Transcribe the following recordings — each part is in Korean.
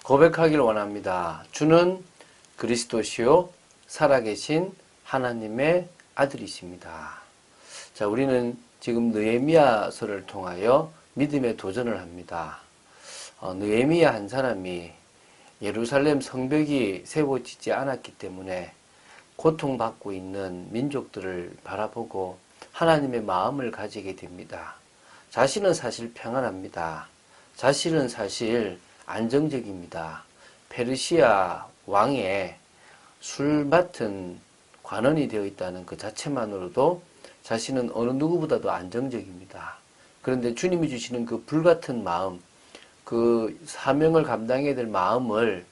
고백하기를 원합니다. 주는 그리스도시요 살아계신 하나님의 아들이십니다. 자, 우리는 지금 느헤미야서를 통하여 믿음의 도전을 합니다. 느헤미야 한 사람이 예루살렘 성벽이 세워지지 않았기 때문에 고통받고 있는 민족들을 바라보고 하나님의 마음을 가지게 됩니다. 자신은 사실 평안합니다. 자신은 사실 안정적입니다. 페르시아 왕의 술 맡은 관원이 되어 있다는 그 자체만으로도 자신은 어느 누구보다도 안정적입니다. 그런데 주님이 주시는 그 불같은 마음, 그 사명을 감당해야 될 마음을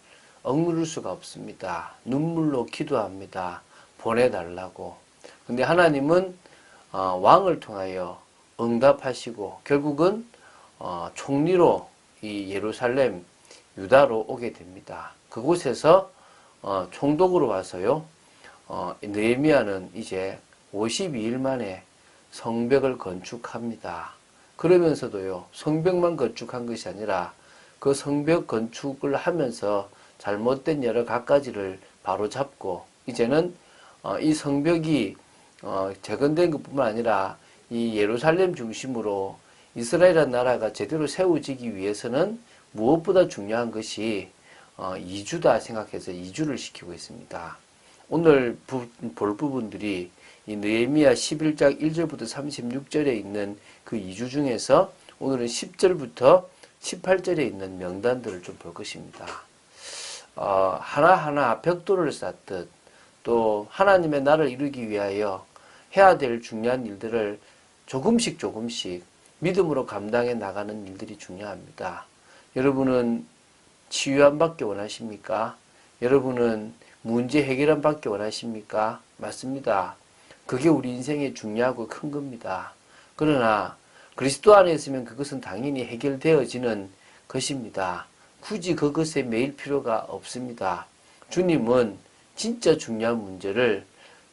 억누를 수가 없습니다. 눈물로 기도합니다. 보내달라고. 근데 하나님은 왕을 통하여 응답하시고 결국은 총리로 이 예루살렘 유다로 오게 됩니다. 그곳에서 총독으로 와서요. 느헤미야는 이제 52일 만에 성벽을 건축합니다. 그러면서도요, 성벽만 건축한 것이 아니라 그 성벽 건축을 하면서 잘못된 여러 갖가지를 바로잡고 이제는 이 성벽이 재건된 것뿐만 아니라 이 예루살렘 중심으로 이스라엘이라는 나라가 제대로 세워지기 위해서는 무엇보다 중요한 것이 이주다 생각해서 이주를 시키고 있습니다. 오늘 볼 부분들이 이 느헤미야 11장 1절부터 36절에 있는 그 이주 중에서 오늘은 10절부터 18절에 있는 명단들을 좀 볼 것입니다. 하나하나 벽돌을 쌓듯 또 하나님의 나라를 이루기 위하여 해야 될 중요한 일들을 조금씩 믿음으로 감당해 나가는 일들이 중요합니다. 여러분은 치유함 받기 원하십니까? 여러분은 문제 해결함 받기 원하십니까? 맞습니다. 그게 우리 인생에 중요하고 큰 겁니다. 그러나 그리스도 안에 있으면 그것은 당연히 해결되어지는 것입니다. 굳이 그것에 매일 필요가 없습니다. 주님은 진짜 중요한 문제를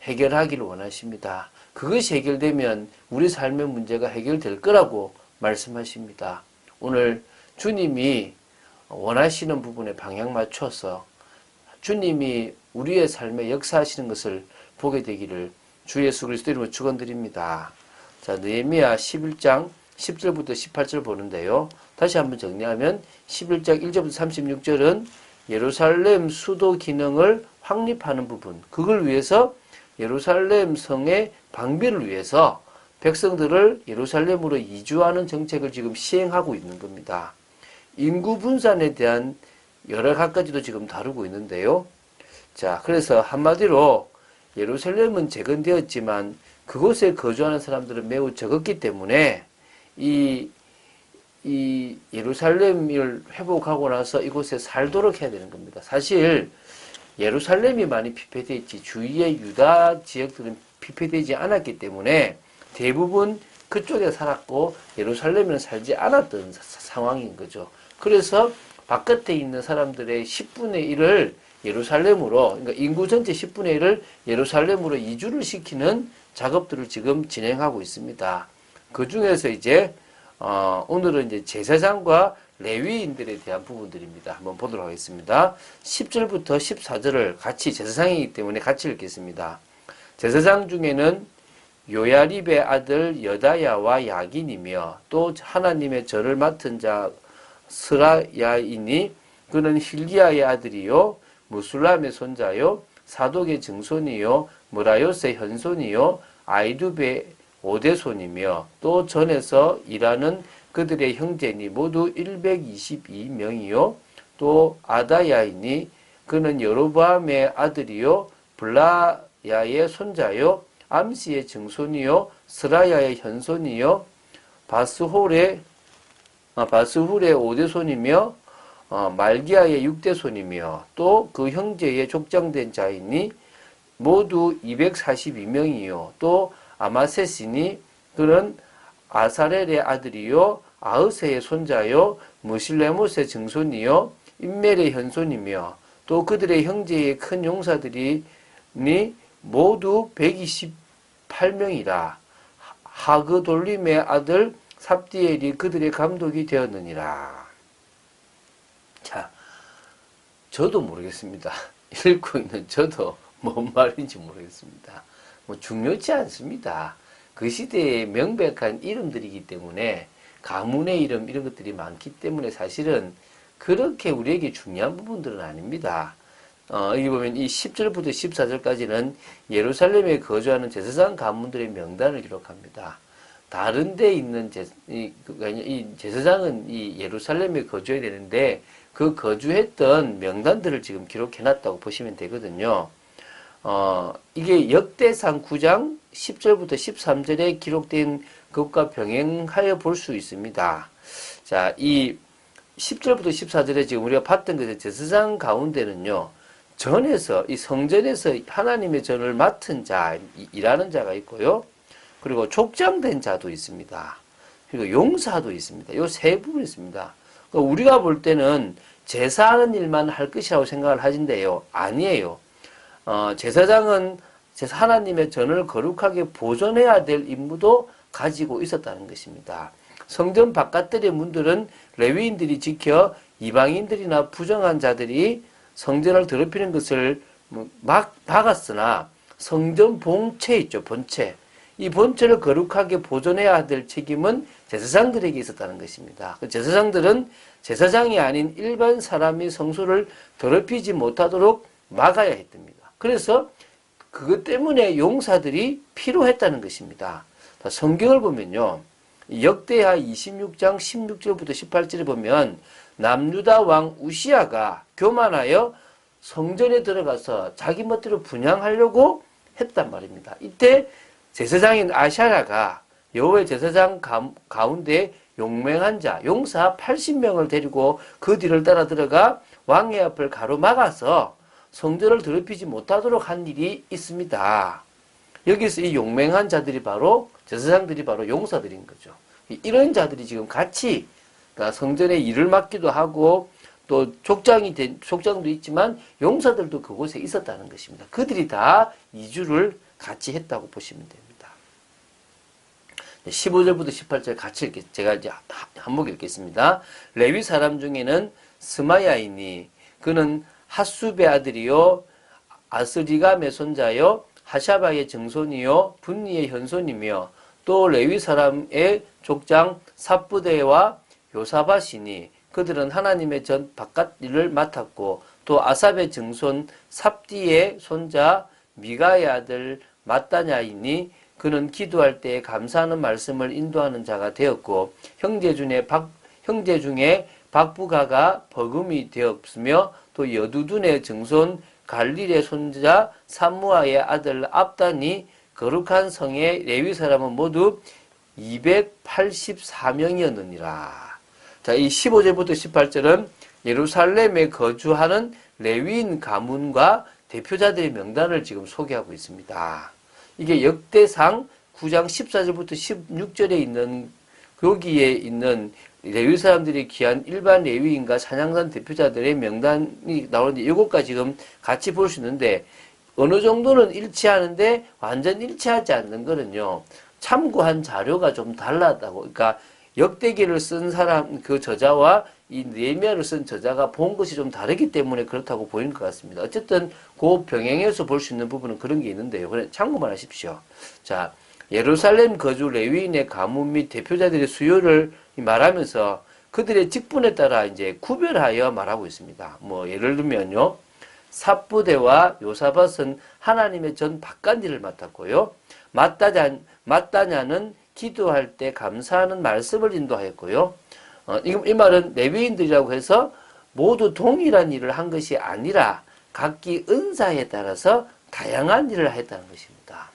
해결하기를 원하십니다. 그것이 해결되면 우리 삶의 문제가 해결될 거라고 말씀하십니다. 오늘 주님이 원하시는 부분에 방향 맞춰서 주님이 우리의 삶에 역사하시는 것을 보게 되기를 주 예수 그리스도 이름으로 축원드립니다. 자, 느헤미야 11장 10절부터 18절 보는데요. 다시 한번 정리하면 11장 1절부터 36절은 예루살렘 수도 기능을 확립하는 부분, 그걸 위해서 예루살렘 성의 방비를 위해서 백성들을 예루살렘으로 이주하는 정책을 지금 시행하고 있는 겁니다. 인구 분산에 대한 여러 갖가지도 지금 다루고 있는데요. 자, 그래서 한마디로 예루살렘은 재건되었지만 그곳에 거주하는 사람들은 매우 적었기 때문에 이 예루살렘을 회복하고 나서 이곳에 살도록 해야 되는 겁니다. 사실 예루살렘이 많이 피폐되어 있지 주위의 유다 지역들은 피폐되지 않았기 때문에 대부분 그쪽에 살았고 예루살렘에는 살지 않았던 상황인 거죠. 그래서 바깥에 있는 사람들의 10분의 1을 예루살렘으로, 그러니까 인구 전체 10분의 1을 예루살렘으로 이주를 시키는 작업들을 지금 진행하고 있습니다. 그 중에서 이제 오늘은 이제 제사장과 레위인들에 대한 부분들입니다. 한번 보도록 하겠습니다. 10절부터 14절을 같이 제사장이기 때문에 같이 읽겠습니다. 제사장 중에는 요야립의 아들 여다야와 야긴이며 또 하나님의 절을 맡은 자 스라야이니 그는 힐기야의 아들이요 무술람의 손자요 사독의 증손이요 무라요스의 현손이요 아이두베의 오대손이며 또 전에서 일하는 그들의 형제니 모두 122명이요 또 아다야이니 그는 여로보암의 아들이요 블라야의 손자요 암시의 증손이요 스라야의 현손이요 바스훌의 오대손이며 말기야의 육대손이며 또 그 형제의 족장된 자이니 모두 242명이요 또 아마셋이니 그는 아사렐의 아들이요 아흐세의 손자요 무실레못의 증손이요 인멜의 현손이며 또 그들의 형제의 큰 용사들이 모두 128명이라 하그돌림의 아들 삽디엘이 그들의 감독이 되었느니라. 자, 저도 모르겠습니다. 읽고 있는 저도 뭔 말인지 모르겠습니다. 뭐 중요치 않습니다. 그 시대의 명백한 이름들이기 때문에 가문의 이름 이런 것들이 많기 때문에 사실은 그렇게 우리에게 중요한 부분들은 아닙니다. 여기 보면 이 10절부터 14절까지는 예루살렘에 거주하는 제사장 가문들의 명단을 기록합니다. 다른 데 있는 이 제사장은 이 예루살렘에 거주해야 되는데 그 거주했던 명단들을 지금 기록해놨다고 보시면 되거든요. 이게 역대상 9장 10절부터 13절에 기록된 것과 병행하여 볼 수 있습니다. 자, 이 10절부터 14절에 지금 우리가 봤던 것의 제사장 가운데는요, 전에서, 이 성전에서 하나님의 전을 맡은 자, 일하는 자가 있고요. 그리고 족장된 자도 있습니다. 그리고 용사도 있습니다. 요 세 부분이 있습니다. 우리가 볼 때는 제사하는 일만 할 것이라고 생각을 하신대요. 아니에요. 제사장은 하나님의 전을 거룩하게 보존해야 될 임무도 가지고 있었다는 것입니다. 성전 바깥들의 문들은 레위인들이 지켜 이방인들이나 부정한 자들이 성전을 더럽히는 것을 막 막았으나 성전 본체 있죠, 본체. 이 본체를 거룩하게 보존해야 될 책임은 제사장들에게 있었다는 것입니다. 제사장들은 제사장이 아닌 일반 사람이 성소를 더럽히지 못하도록 막아야 했답니다. 그래서 그것 때문에 용사들이 필요했다는 것입니다. 성경을 보면요. 역대하 26장 16절부터 18절에 보면 남유다 왕 우시야가 교만하여 성전에 들어가서 자기 멋대로 분향하려고 했단 말입니다. 이때 제사장인 아샤랴가 여호와의 제사장 가운데 용맹한 자, 용사 80명을 데리고 그 뒤를 따라 들어가 왕의 앞을 가로막아서 성전을 더럽히지 못하도록 한 일이 있습니다. 여기서 이 용맹한 자들이 바로 제사장들이 바로 용사들인 거죠. 이런 자들이 지금 같이 그러니까 성전에 일을 맡기도 하고 또 족장도 있지만 용사들도 그곳에 있었다는 것입니다. 그들이 다 이주를 같이 했다고 보시면 됩니다. 15절부터 18절 같이 제가 이제 한번 읽겠습니다. 레위 사람 중에는 스마야이니 그는 핫수베 아들이요 아스리감의 손자요 하샤바의 증손이요 분니의 현손이며 또 레위 사람의 족장 삽부대와 요사바시니 그들은 하나님의 전 바깥 일을 맡았고 또 아삽의 증손 삽디의 손자 미가의 아들 마따냐이니 그는 기도할 때 감사하는 말씀을 인도하는 자가 되었고 형제 중에 박부가가 버금이 되었으며 또 여두둔의 증손 갈릴의 손자 삼무아의 아들 압단이 거룩한 성의 레위 사람은 모두 284명이었느니라. 자, 이 15절부터 18절은 예루살렘에 거주하는 레위인 가문과 대표자들의 명단을 지금 소개하고 있습니다. 이게 역대상 9장 14절부터 16절에 있는 여기에 있는 레위 사람들이 귀한 일반 레위인과 찬양단 대표자들의 명단이 나오는데 이것과 지금 같이 볼 수 있는데 어느 정도는 일치하는데 완전 일치하지 않는 거는요. 참고한 자료가 좀 달랐다고. 그러니까 역대기를 쓴 사람 그 저자와 이 느헤미야를 쓴 저자가 본 것이 좀 다르기 때문에 그렇다고 보이는 것 같습니다. 어쨌든 그 병행해서 볼 수 있는 부분은 그런 게 있는데요. 그래 참고만 하십시오. 자, 예루살렘 거주 레위인의 가문 및 대표자들의 수요를 말하면서 그들의 직분에 따라 이제 구별하여 말하고 있습니다. 뭐 예를 들면요. 삽부대와 요사밧은 하나님의 전 바깥일을 맡았고요. 마따냐는 기도할 때 감사하는 말씀을 인도하였고요. 이 말은 레위인들이라고 해서 모두 동일한 일을 한 것이 아니라 각기 은사에 따라서 다양한 일을 했다는 것입니다.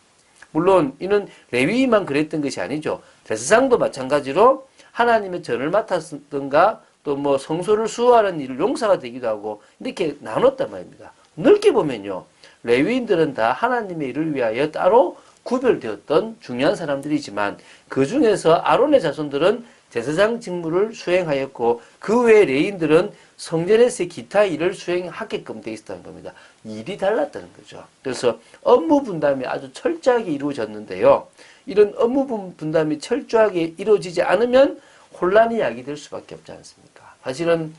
물론 이는 레위인만 그랬던 것이 아니죠. 제사장도 마찬가지로 하나님의 전을 맡았던가 또 뭐 성소를 수호하는 일을 용사가 되기도 하고 이렇게 나눴단 말입니다. 넓게 보면요. 레위인들은 다 하나님의 일을 위하여 따로 구별되었던 중요한 사람들이지만 그 중에서 아론의 자손들은 제사장 직무를 수행하였고 그 외의 레위인들은 성전에서의 기타 일을 수행하게끔 되어 있었다는 겁니다. 일이 달랐다는 거죠. 그래서 업무 분담이 아주 철저하게 이루어졌는데요. 이런 업무 분담이 철저하게 이루어지지 않으면 혼란이 야기될 수밖에 없지 않습니까? 사실은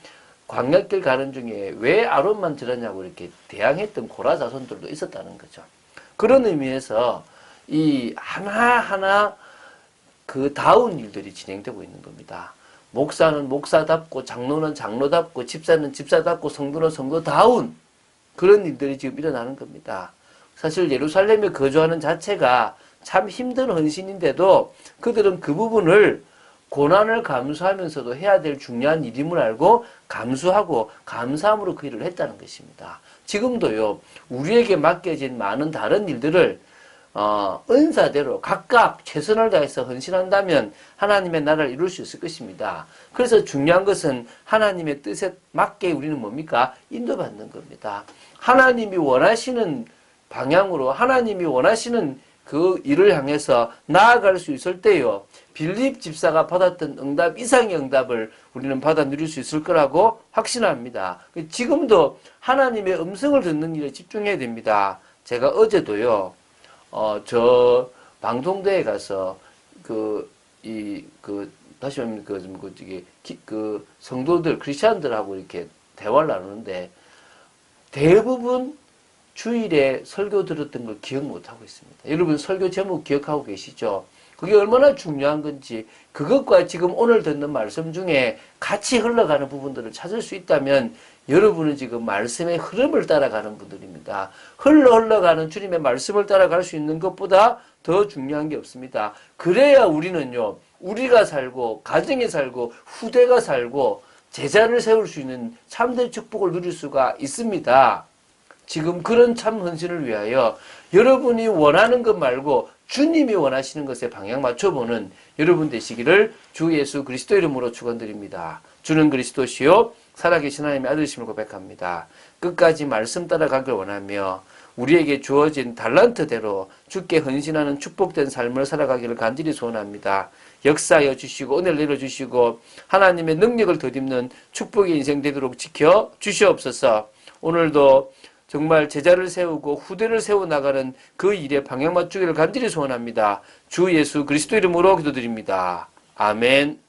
광야길 가는 중에 왜 아론만 저러냐고 이렇게 대항했던 고라 자손들도 있었다는 거죠. 그런 의미에서 이 하나하나 그 다운 일들이 진행되고 있는 겁니다. 목사는 목사답고 장로는 장로답고 집사는 집사답고 성도는 성도다운 그런 일들이 지금 일어나는 겁니다. 사실 예루살렘에 거주하는 자체가 참 힘든 헌신인데도 그들은 그 부분을 고난을 감수하면서도 해야 될 중요한 일임을 알고 감수하고 감사함으로 그 일을 했다는 것입니다. 지금도요, 우리에게 맡겨진 많은 다른 일들을 은사대로 각각 최선을 다해서 헌신한다면 하나님의 나라를 이룰 수 있을 것입니다. 그래서 중요한 것은 하나님의 뜻에 맞게 우리는 뭡니까? 인도받는 겁니다. 하나님이 원하시는 방향으로 하나님이 원하시는 그 일을 향해서 나아갈 수 있을 때요. 빌립 집사가 받았던 응답 이상의 응답을 우리는 받아 누릴 수 있을 거라고 확신합니다. 지금도 하나님의 음성을 듣는 일에 집중해야 됩니다. 제가 어제도요. 저 방송대에 가서 다시 말하면 성도들 크리스천들하고 이렇게 대화를 나누는데 대부분 주일에 설교 들었던 걸 기억 못하고 있습니다. 여러분 설교 제목 기억하고 계시죠? 그게 얼마나 중요한 건지 그것과 지금 오늘 듣는 말씀 중에 같이 흘러가는 부분들을 찾을 수 있다면 여러분은 지금 말씀의 흐름을 따라가는 분들입니다. 흘러가는 주님의 말씀을 따라갈 수 있는 것보다 더 중요한 게 없습니다. 그래야 우리는요, 우리가 살고 가정에 살고 후대가 살고 제자를 세울 수 있는 참된 축복을 누릴 수가 있습니다. 지금 그런 참 헌신을 위하여 여러분이 원하는 것 말고 주님이 원하시는 것에 방향 맞춰보는 여러분 되시기를 주 예수 그리스도 이름으로 축원드립니다. 주는 그리스도시요 살아계신 하나님의 아들이심을 고백합니다. 끝까지 말씀 따라가길 원하며 우리에게 주어진 달란트대로 주께 헌신하는 축복된 삶을 살아가기를 간절히 소원합니다. 역사하여 주시고 은혜를 내려주시고 하나님의 능력을 덧입는 축복의 인생 되도록 지켜 주시옵소서. 오늘도 정말 제자를 세우고 후대를 세워나가는 그 일에 방향 맞추기를 간절히 소원합니다. 주 예수 그리스도 이름으로 기도드립니다. 아멘.